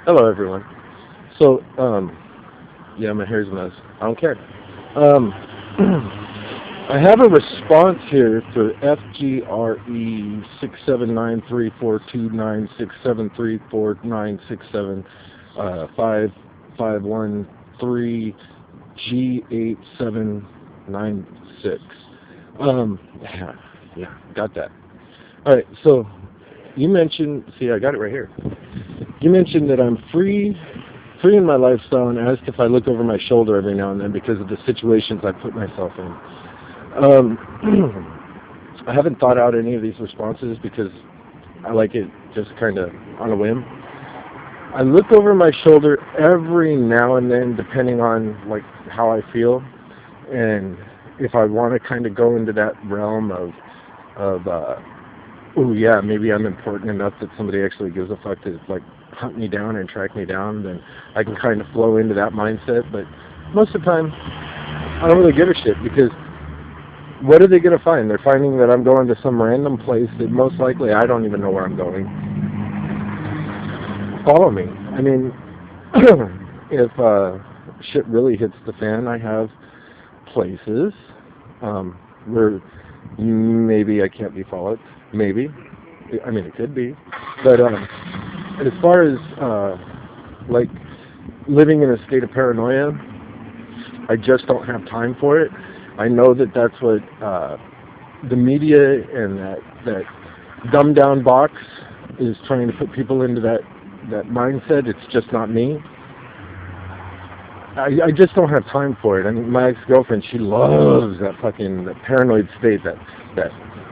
Hello, everyone. So, yeah, my hair's a mess. I don't care. Um, I have a response here for FGRE 6793429673497 5513 G8796. Yeah, yeah, got that. All right, so you mentioned, see, I got it right here. You mentioned that I'm free in my lifestyle and asked if I look over my shoulder every now and then because of the situations I put myself in. I haven't thought out any of these responses because I like it just kind of on a whim. I look over my shoulder every now and then, depending on like how I feel, and if I want to kind of go into that realm of oh yeah, maybe I'm important enough that somebody actually gives a fuck to like hunt me down and track me down, then I can kind of flow into that mindset. But most of the time, I don't really give a shit because what are they going to find? They're finding that I'm going to some random place that most likely I don't even know where I'm going. Follow me. I mean, if shit really hits the fan, I have places where maybe I can't be followed. Maybe. I mean, it could be. But as far as like living in a state of paranoia, I just don't have time for it. I know that that's what the media and that dumbed down box is trying to put people into that mindset. It's just not me. I just don't have time for it. I mean, my ex-girlfriend, she loves that fucking that paranoid state. That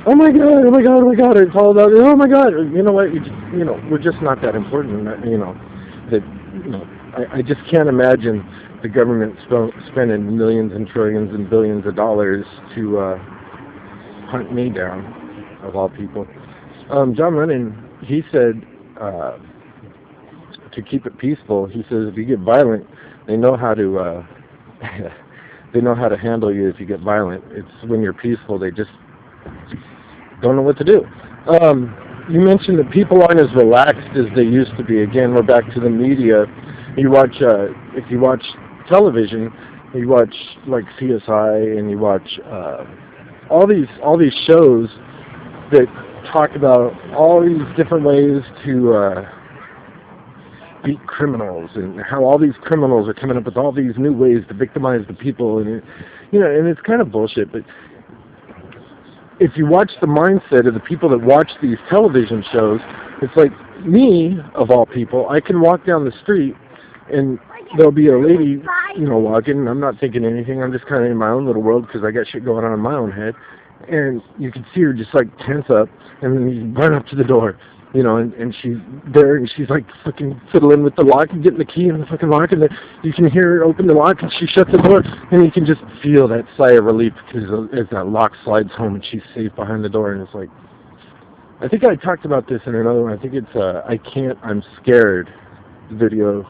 oh my god, oh my god, oh my god, it's all about oh my god. You know what? We're just not that important. You know that I just can't imagine the government spending millions and trillions and billions of dollars to hunt me down, of all people. John Lennon, he said to keep it peaceful. He says if you get violent, they know how to they know how to handle you if you get violent. It's when you're peaceful, they just don't know what to do. You mentioned that people aren't as relaxed as they used to be. Again, we're back to the media. You watch, if you watch television, you watch like CSI, and you watch all these shows that talk about all these different ways to beat criminals, and how all these criminals are coming up with all these new ways to victimize the people, and and it's kind of bullshit. But if you watch the mindset of the people that watch these television shows, it's like me, of all people, I can walk down the street and there'll be a lady, walking, and I'm not thinking anything. I'm just kind of in my own little world because I got shit going on in my own head. And you can see her just like tense up, and then you run up to the door, and she's there, and she's like fucking fiddling with the lock and getting the key in the fucking lock, and then you can hear her open the lock, and she shuts the door, and you can just feel that sigh of relief because as that lock slides home and she's safe behind the door. And it's like, I think I talked about this in another one. I think it's I Can't, I'm Scared video.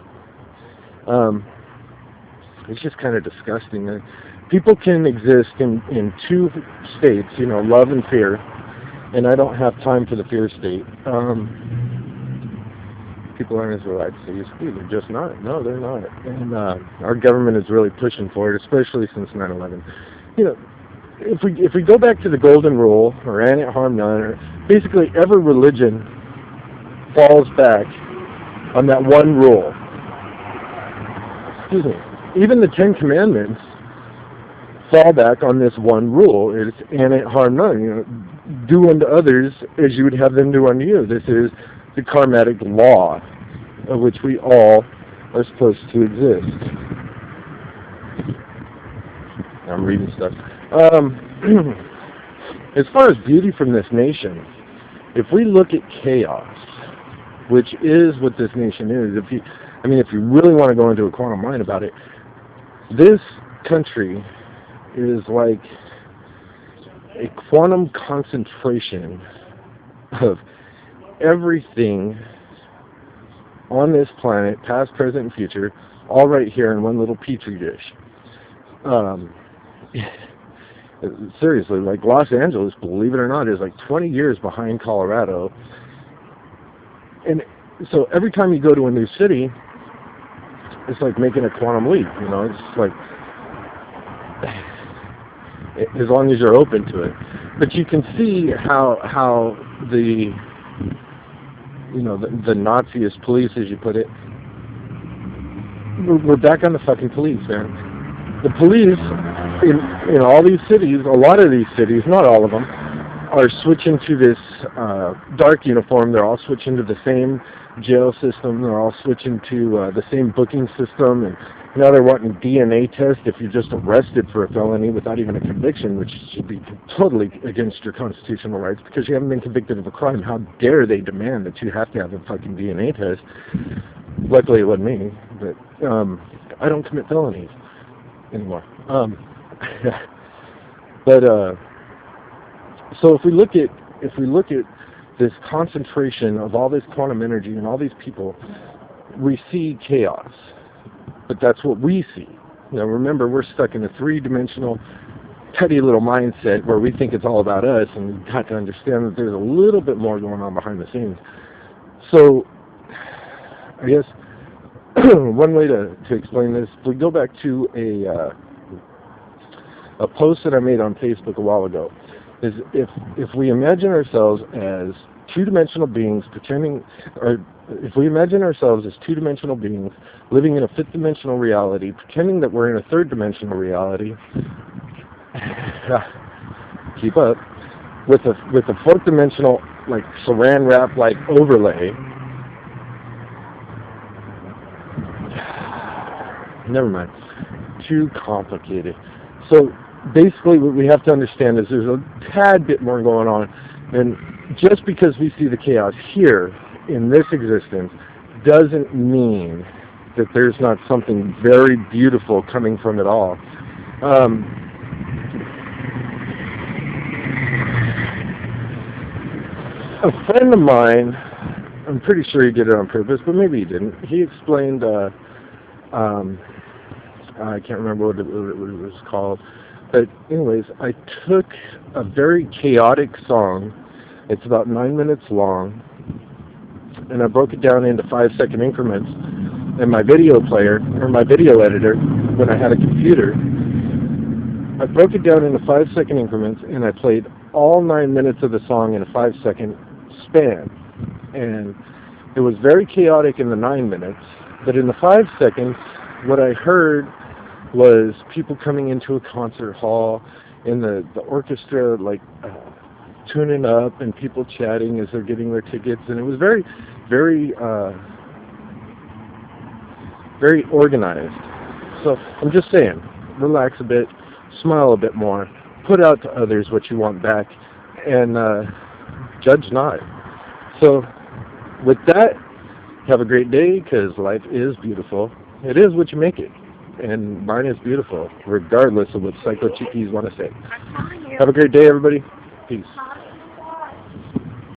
It's just kind of disgusting. People can exist in two states, love and fear, and I don't have time for the fear state. People aren't as relaxed as they used to be. They're just not. No, they're not. And our government is really pushing for it, especially since 9/11. If we go back to the Golden Rule, or ain't it harm none, or basically every religion falls back on that one rule. Excuse me. Even the Ten Commandments fall back on this one rule. It's and it harm none. Do unto others as you would have them do unto you. This is the karmatic law of which we all are supposed to exist. I'm reading stuff. As far as beauty from this nation, if we look at chaos, which is what this nation is, if you really want to go into a quantum mind about it, this country is like a quantum concentration of everything on this planet, past, present, and future, all right here in one little petri dish. Seriously, like Los Angeles, believe it or not, is like 20 years behind Colorado. And So every time you go to a new city, it's like making a quantum leap. It's like as long as you're open to it. But you can see how the the Naziist police, as you put it, we're back on the fucking police, man. The police in all these cities, a lot of these cities, not all of them, are switching to this dark uniform. They're all switching to the same jail system. They're all switching to the same booking system, and now they're wanting DNA test if you're just arrested for a felony without even a conviction, which should be totally against your constitutional rights because you haven't been convicted of a crime. How dare they demand that you have to have a fucking DNA test? Luckily, it wasn't me, but I don't commit felonies anymore. But so if we look at this concentration of all this quantum energy and all these people, we see chaos. But that's what we see. Remember, we're stuck in a three-dimensional, petty little mindset where we think it's all about us, and we've got to understand that there's a little bit more going on behind the scenes. So, I guess one way to explain this, if we go back to a post that I made on Facebook a while ago, is if we imagine ourselves as two-dimensional beings if we imagine ourselves as two-dimensional beings living in a fifth-dimensional reality, pretending that we're in a third-dimensional reality, keep up, with a fourth-dimensional, like, saran wrap, like, overlay. Never mind. Too complicated. So, basically, what we have to understand is there's a tad bit more going on, and just because we see the chaos here in this existence doesn't mean that there's not something very beautiful coming from it all. A friend of mine, I'm pretty sure he did it on purpose, but maybe he didn't. He explained, I can't remember what it was called, but anyways, I took a very chaotic song. It's about 9 minutes long, and I broke it down into 5-second increments. And my video player, or my video editor, when I had a computer, I broke it down into 5-second increments, and I played all 9 minutes of the song in a 5-second span. And it was very chaotic in the 9 minutes, but in the 5 seconds, what I heard was people coming into a concert hall, and the orchestra, like, tuning up, and people chatting as they're getting their tickets, and it was very, very, very organized. So I'm just saying, relax a bit, smile a bit more, put out to others what you want back, and judge not. So with that, have a great day, because life is beautiful. It is what you make it, and mine is beautiful, regardless of what psycho chickies want to say. Have a great day, everybody. Peace.